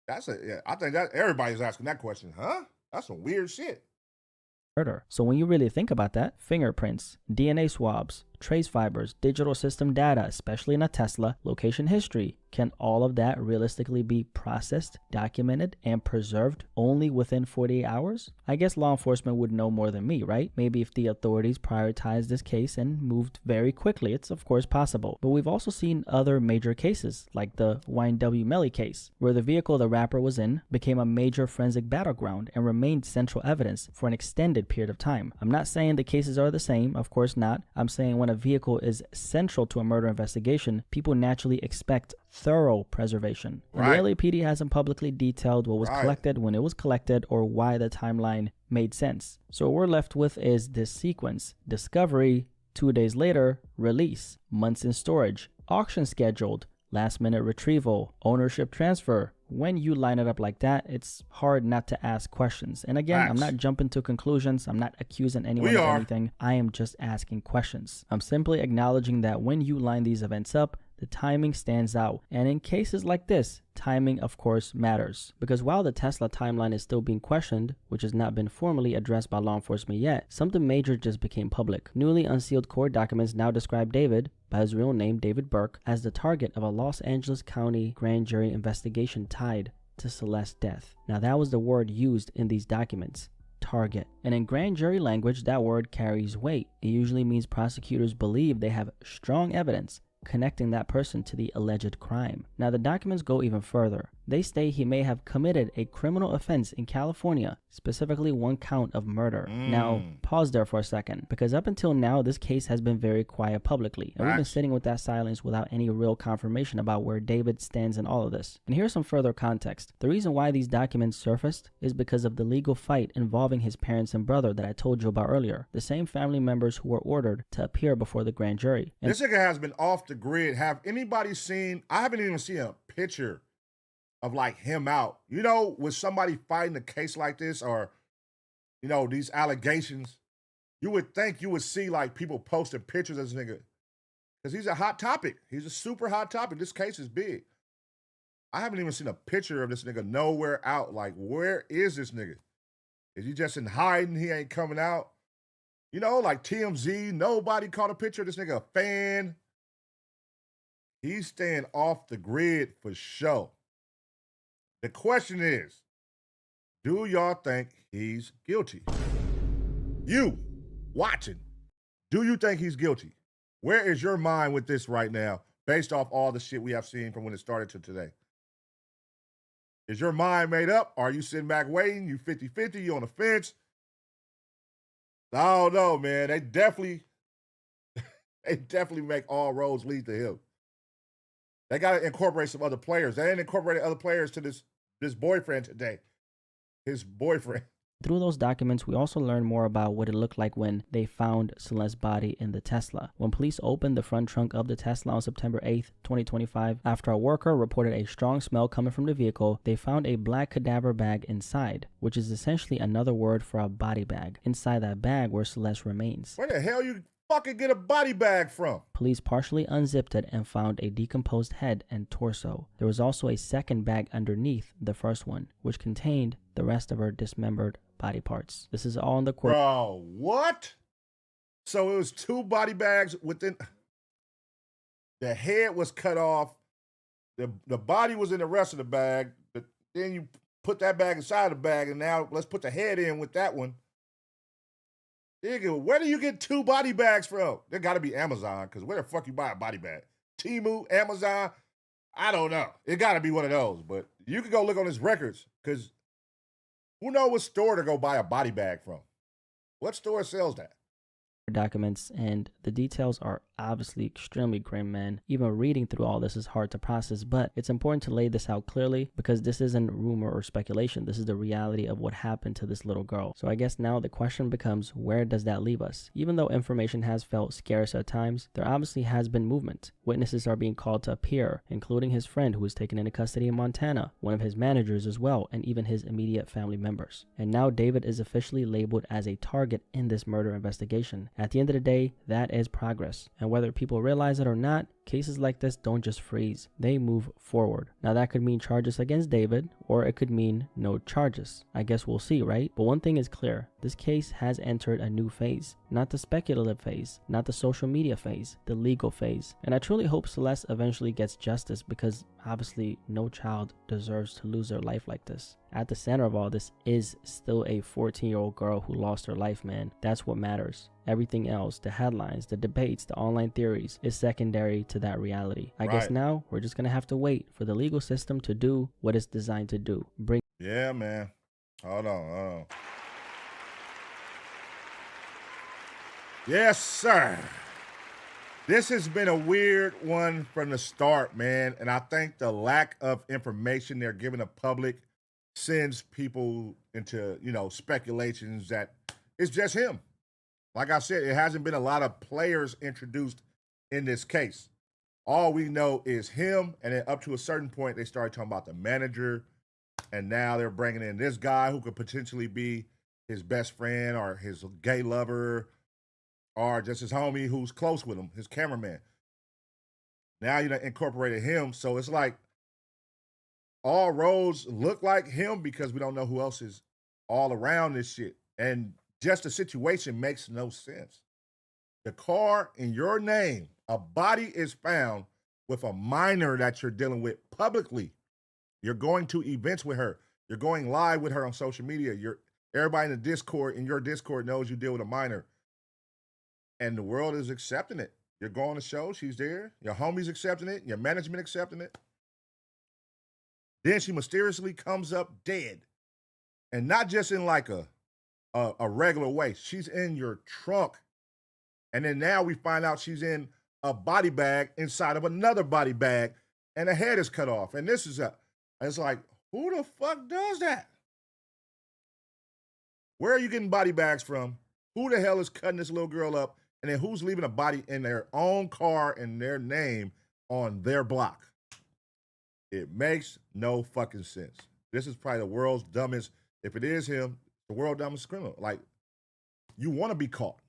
I think that everybody's asking that question, huh? That's some weird shit. So when you really think about that, fingerprints, DNA swabs, trace fibers, digital system data, especially in a Tesla, location history, can all of that realistically be processed, documented, and preserved only within 48 hours? I guess law enforcement would know more than me, right? Maybe if the authorities prioritized this case and moved very quickly, it's of course possible. But we've also seen other major cases, like the YNW Melly case, where the vehicle the rapper was in became a major forensic battleground and remained central evidence for an extended period of time. I'm not saying the cases are the same, of course not. I'm saying when a vehicle is central to a murder investigation, people naturally expect thorough preservation. And the LAPD hasn't publicly detailed what was collected, when it was collected, or why the timeline made sense. So what we're left with is this sequence: discovery, 2 days later, release, months in storage, auction scheduled, last minute retrieval, ownership transfer. When you line it up like that, it's hard not to ask questions. And again, I'm not jumping to conclusions. I'm not accusing anyone of anything. I am just asking questions. I'm simply acknowledging that when you line these events up, the timing stands out. And in cases like this, timing of course matters. Because while the Tesla timeline is still being questioned, which has not been formally addressed by law enforcement yet, something major just became public. Newly unsealed court documents now describe David, by his real name David Burke, as the target of a Los Angeles County grand jury investigation tied to Celeste's death. Now that was the word used in these documents: target. And in grand jury language, that word carries weight. It usually means prosecutors believe they have strong evidence connecting that person to the alleged crime. Now the documents go even further. They state he may have committed a criminal offense in California, specifically one count of murder. Now, pause there for a second, because up until now, this case has been very quiet publicly. And we've been sitting with that silence without any real confirmation about where David stands in all of this. And here's some further context. The reason why these documents surfaced is because of the legal fight involving his parents and brother that I told you about earlier. The same family members who were ordered to appear before the grand jury. And this nigga has been off the grid. Have anybody seen, I haven't even seen a picture of like him out, you know, with somebody fighting a case like this, or, you know, these allegations. You would think you would see like people posting pictures of this nigga because he's a hot topic. He's a super hot topic. This case is big. I haven't even seen a picture of this nigga nowhere out. Like, where is this nigga? Is he just in hiding? He ain't coming out. You know, like TMZ, nobody caught a picture of this nigga, a fan. He's staying off the grid for sure. The question is, do y'all think he's guilty? You, watching, do you think he's guilty? Where is your mind with this right now, based off all the shit we have seen from when it started to today? Is your mind made up? Are you sitting back waiting? You 50-50? You on the fence? I don't know, man. They definitely make all roads lead to him. They got to incorporate some other players. They ain't incorporated other players to this boyfriend today. His boyfriend. Through those documents, we also learned more about what it looked like when they found Celeste's body in the Tesla. When police opened the front trunk of the Tesla on September 8th, 2025, after a worker reported a strong smell coming from the vehicle, they found a black cadaver bag inside, which is essentially another word for a body bag. Inside that bag were Celeste's remains. Where the hell you fucking get a body bag from? Police partially unzipped it and found a decomposed head and torso. There was also a second bag underneath the first one, which contained the rest of her dismembered body parts. This is all in the court. Bro, what? So it was 2 body bags within. The head was cut off. The body was in the rest of the bag. Then you put that bag inside the bag, and now let's put the head in with that one. Nigga, where do you get 2 body bags from? There got to be Amazon, because where the fuck you buy a body bag? Temu, Amazon? I don't know. It got to be one of those, but you can go look on his records, because who knows what store to go buy a body bag from? What store sells that? Documents, and the details are obviously extremely grim, man. Even reading through all this is hard to process, but it's important to lay this out clearly because this isn't rumor or speculation. This is the reality of what happened to this little girl. So I guess now the question becomes, where does that leave us? Even though information has felt scarce at times, there obviously has been movement. Witnesses are being called to appear, including his friend who was taken into custody in Montana, one of his managers as well, and even his immediate family members. And now David is officially labeled as a target in this murder investigation. At the end of the day, that is progress. And whether people realize it or not, cases like this don't just freeze, they move forward. Now that could mean charges against David, or it could mean no charges. I guess we'll see, right? But one thing is clear, this case has entered a new phase. Not the speculative phase, not the social media phase, the legal phase. And I truly hope Celeste eventually gets justice because obviously no child deserves to lose their life like this. At the center of all this is still a 14-year-old girl who lost her life, man. That's what matters. Everything else, the headlines, the debates, the online theories, is secondary to that reality. I guess now we're just gonna have to wait for the legal system to do what it's designed to do. Yeah, man. Hold on. Yes, sir. This has been a weird one from the start, man. And I think the lack of information they're giving the public sends people into, speculations that it's just him. Like I said, it hasn't been a lot of players introduced in this case. All we know is him, and then up to a certain point, they started talking about the manager, and now they're bringing in this guy who could potentially be his best friend or his gay lover or just his homie who's close with him, his cameraman. Now you incorporated him, so it's like all roads look like him because we don't know who else is all around this shit. And just the situation makes no sense. The car in your name, a body is found with a minor that you're dealing with publicly. You're going to events with her. You're going live with her on social media. Everybody in the Discord, in your Discord, knows you deal with a minor. And the world is accepting it. You're going to show, she's there. Your homie's accepting it. Your management accepting it. Then she mysteriously comes up dead. And not just in like a regular way. She's in your trunk. And then now we find out she's in a body bag inside of another body bag. And the head is cut off. And it's like, who the fuck does that? Where are you getting body bags from? Who the hell is cutting this little girl up? And then who's leaving a body in their own car in their name on their block? It makes no fucking sense. This is probably the world's dumbest, if it is him, the world's dumbest criminal. Like, you want to be caught.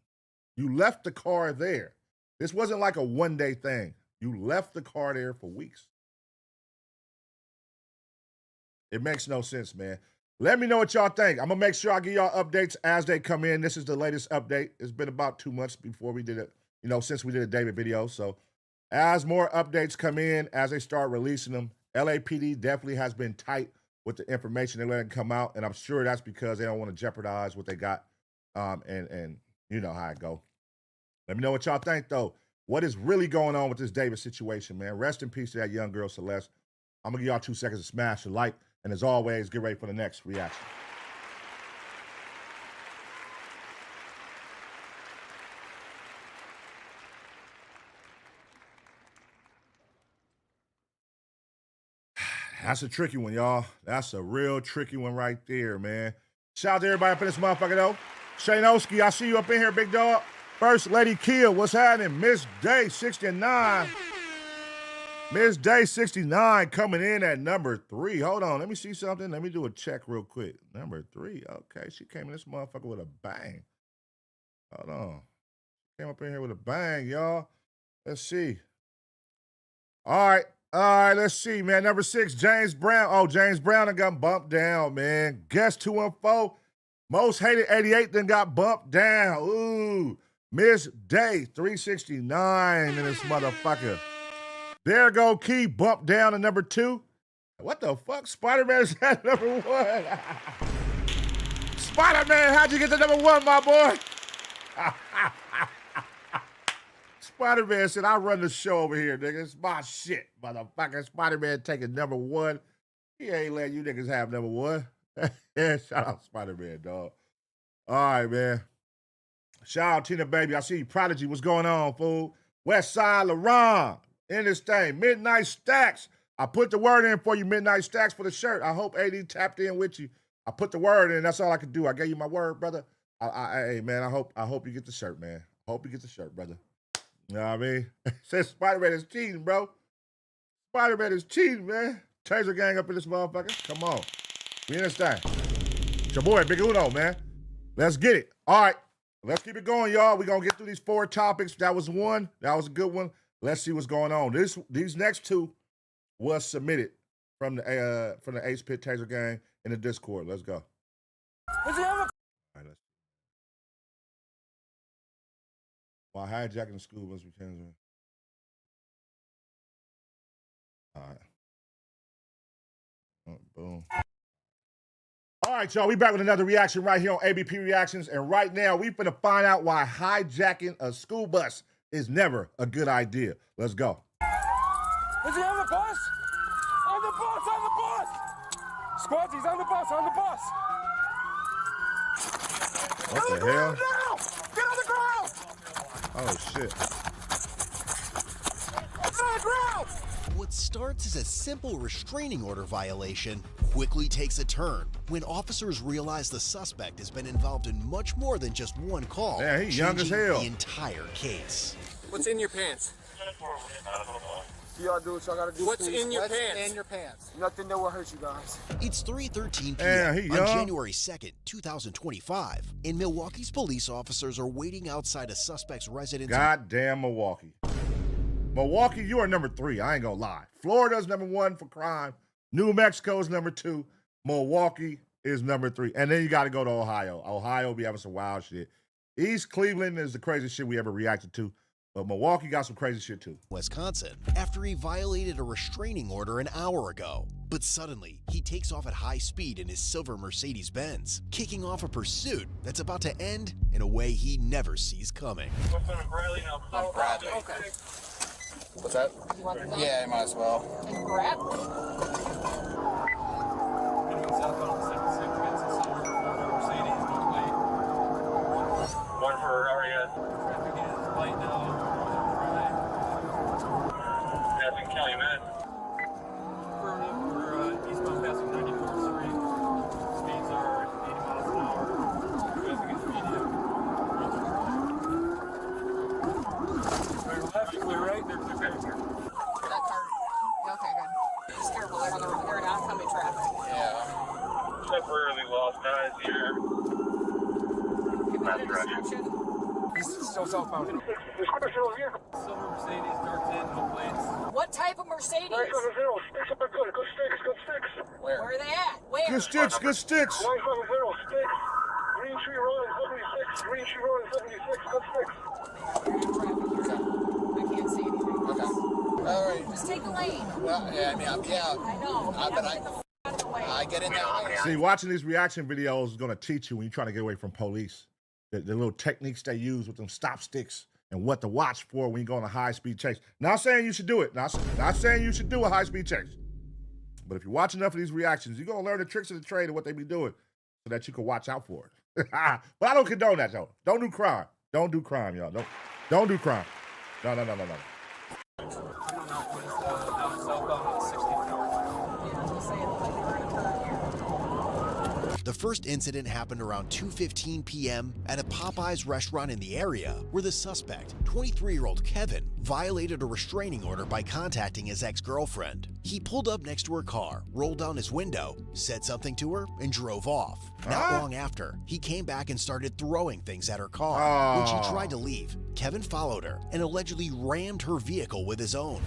You left the car there. This wasn't like a one-day thing. You left the car there for weeks. It makes no sense, man. Let me know what y'all think. I'm going to make sure I give y'all updates as they come in. This is the latest update. It's been about 2 months before we did it, since we did a David video. So as more updates come in, as they start releasing them, LAPD definitely has been tight with the information they let it come out. And I'm sure that's because they don't want to jeopardize what they got. And you know how it go. Let me know what y'all think, though. What is really going on with this David situation, man? Rest in peace to that young girl, Celeste. I'm going to give y'all 2 seconds to smash the like. And as always, get ready for the next reaction. That's a tricky one, y'all. That's a real tricky one right there, man. Shout out to everybody up in this motherfucker, though. Shaynowski, I see you up in here, big dog. First Lady Kill, what's happening? Miss Day 69. Miss Day 69 coming in at number 3. Hold on, let me see something. Let me do a check real quick. Number 3, okay. She came in this motherfucker with a bang. Hold on. Came up in here with a bang, y'all. Let's see. All right, let's see, man. Number 6, James Brown. Oh, James Brown done got bumped down, man. Guest 214, Most Hated 88 then got bumped down. Ooh. Miss Day 369 in this motherfucker. There go Key, bumped down to number 2. What the fuck? Spider-Man is at number 1. Spider-Man, how'd you get to number 1, my boy? Spider-Man said, I run the show over here, nigga. It's my shit, motherfucker. Spider-Man taking number 1. He ain't letting you niggas have number 1. Yeah, shout out Spider-Man, dog. All right, man. Shout out Tina Baby. I see you. Prodigy, what's going on, fool? West Side LaRon. In this thing, Midnight Stacks. I put the word in for you, Midnight Stacks, for the shirt. I hope AD tapped in with you. I put the word in. That's all I could do. I gave you my word, brother. Hey, man, I hope you get the shirt, man. I hope you get the shirt, brother. You know what I mean? Says Spider-Man is cheating, bro. Spider-Man is cheating, man. Taser gang up in this motherfucker. Come on. We in this thing. It's your boy, Big Uno, man. Let's get it. All right. Let's keep it going, y'all. We're going to get through these 4 topics. That was one. That was a good one. Let's see what's going on. These next 2 was submitted from the Ace Pit Taser gang in the Discord. Let's go. All right, let's. While hijacking the school bus returns. All right. Oh, boom. All right, y'all. We back with another reaction right here on ABP Reactions, and right now we finna find out why hijacking a school bus is never a good idea. Let's go. Is he on the bus? On the bus, on the bus! Squads, he's on the bus, on the bus! What the hell? Now! Get on the ground! Oh, shit. Get on the ground! What starts as a simple restraining order violation quickly takes a turn when officers realize the suspect has been involved in much more than just one call. Yeah, he's young as changing hell. The entire case. What's in your pants? Y'all do what y'all gotta do. What's please. in your What's pants? in your pants? Nothing that will hurt you guys. It's 3:13 Yeah, he p.m. on young. January 2nd, 2025, and Milwaukee's police officers are waiting outside a suspect's residence. Goddamn Milwaukee. Milwaukee, you are number 3. I ain't gonna lie. Florida's number 1 for crime. New Mexico's number 2. Milwaukee is number 3. And then you got to go to Ohio. Ohio be having some wild shit. East Cleveland is the craziest shit we ever reacted to. But Milwaukee got some crazy shit too. Wisconsin, after he violated a restraining order an hour ago. But suddenly, he takes off at high speed in his silver Mercedes-Benz, kicking off a pursuit that's about to end in a way he never sees coming. Okay. What's that? Yeah, you might as well. One for Arias. Traffic is light now. Passing County Med. Affirmative for eastbound passing 94th Street. Speeds are 80 miles an hour. Traffic is medium. Clear left, clear right. They're clear back here. That car. Okay, good. Just careful, they're on oncoming traffic. Yeah. Temporarily lost eyes here. Give me the description. He's still southbound. Silver Mercedes, dark tin, no plates. What type of Mercedes? Where? Where are they at? Where? Good sticks, good sticks. 950 sticks. Green Tree Road 76. Green Tree Road 76. Good sticks. I can't see anything. Okay. All right. Just take the lane. Well, yeah, I mean, yeah. I know. But Get the f out of the way. I get in there. See, watching these reaction videos is going to teach you when you're trying to get away from police. The little techniques they use with them stop sticks and what to watch for when you go on a high-speed chase. Not saying you should do it. Not saying you should do a high-speed chase. But if you watch enough of these reactions, you're going to learn the tricks of the trade and what they be doing so that you can watch out for it. But I don't condone that, though. Don't do crime. Don't do crime, y'all. Don't do crime. No. The first incident happened around 2:15 p.m. at a Popeyes restaurant in the area where the suspect, 23-year-old Kevin, violated a restraining order by contacting his ex-girlfriend. He pulled up next to her car, rolled down his window, said something to her, and drove off. Not long after, he came back and started throwing things at her car. When she tried to leave, Kevin followed her and allegedly rammed her vehicle with his own.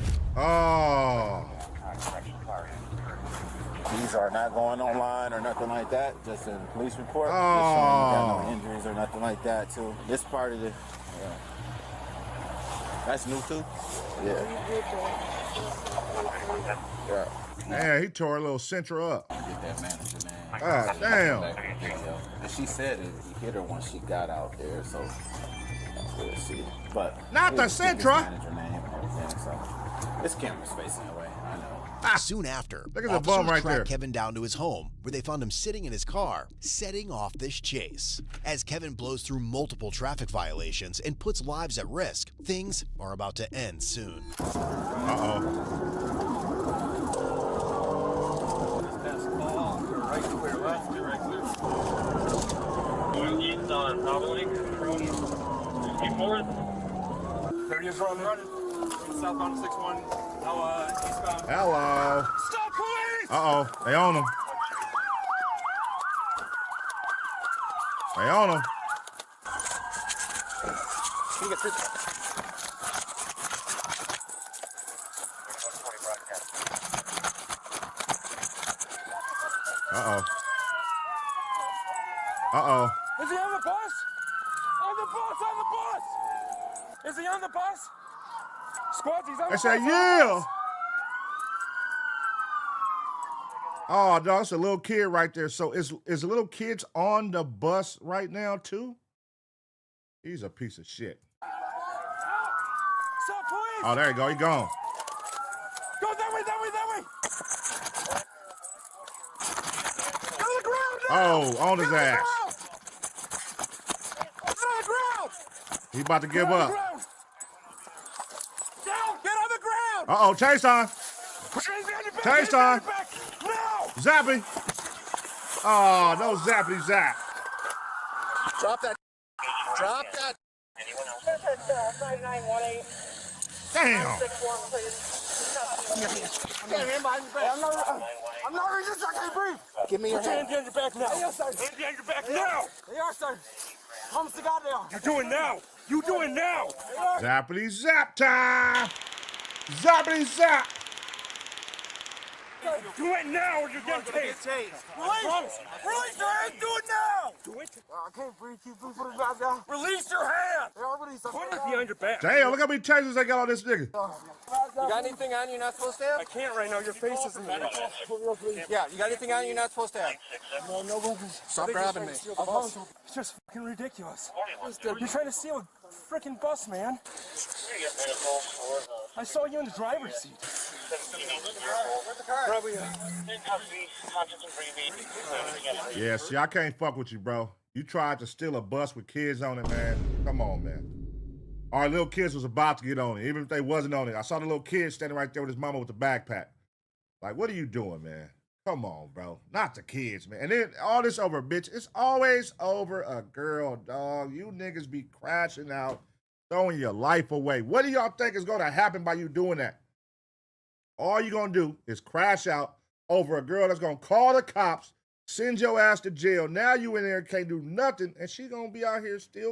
These are not going online or nothing like that. Just a police report. Just showing you got no injuries or nothing like that, too. This part of the... Yeah. That's new, too? Yeah. Man, he tore a little Central up. Get that manager, man. God damn. And she said he hit her once she got out there, so we'll see. But not the Central. Manager name and everything, so this camera's facing away. I know. Soon after, look at the bum right there. tracked Kevin down to his home, where they found him sitting in his car, setting off this chase. As Kevin blows through multiple traffic violations and puts lives at risk, things are about to end soon. Right clear, left, right clear. Going east on Novelink from 64th. There he is running. Southbound 61. Now eastbound. Hello. Stop, police! They on him. They on him. Can you get this? Is he on the bus? On the bus! On the bus! Is he on the bus? Squads, he's on the bus. They said, yeah. Oh, dog, it's a little kid right there. So is the little kids on the bus right now, too? He's a piece of shit. Stop, police! Oh, there you go. He gone. Go that way, that way, that way! On the ground now! Oh, on his ass. He about to give up. Down! Get on the ground! Uh-oh, chase time. Chase time. No! Zappy. Oh, no zappity zap. Drop that. Drop that. Damn. I'm not resisting. I can't breathe. Give me your Put your hand. hands behind your back now. Hands behind your back now. They are, sir. Promise to God they are. You do it now. You do it now. Zappity zap time. Zappity zap. Do it now or you're getting tased. Release! Release your hand! Do it now! Do it? I can't breathe. Keep put it back down. Release your hand! They are released. Put it behind your back. Damn, look how many tasers they got on this nigga. You got anything on you're not supposed to have? I can't right now. Your face is in the way. Yeah, you got anything on you're not supposed to have? No weapons. Stop grabbing me. It's just fucking ridiculous. You're trying to steal a freaking bus, man. I saw you in the driver's seat. Probably. Yeah, see, I can't fuck with you, bro. You tried to steal a bus with kids on it, man. Come on, man. Our little kids was about to get on it, even if they wasn't on it. I saw the little kid standing right there with his mama with the backpack. Like, what are you doing, man? Come on, bro. Not the kids, man. And then all this over, bitch. It's always over a girl, dog. You niggas be crashing out, throwing your life away. What do y'all think is going to happen by you doing that? All you're going to do is crash out over a girl that's going to call the cops, send your ass to jail. Now you in there and can't do nothing, and she going to be out here still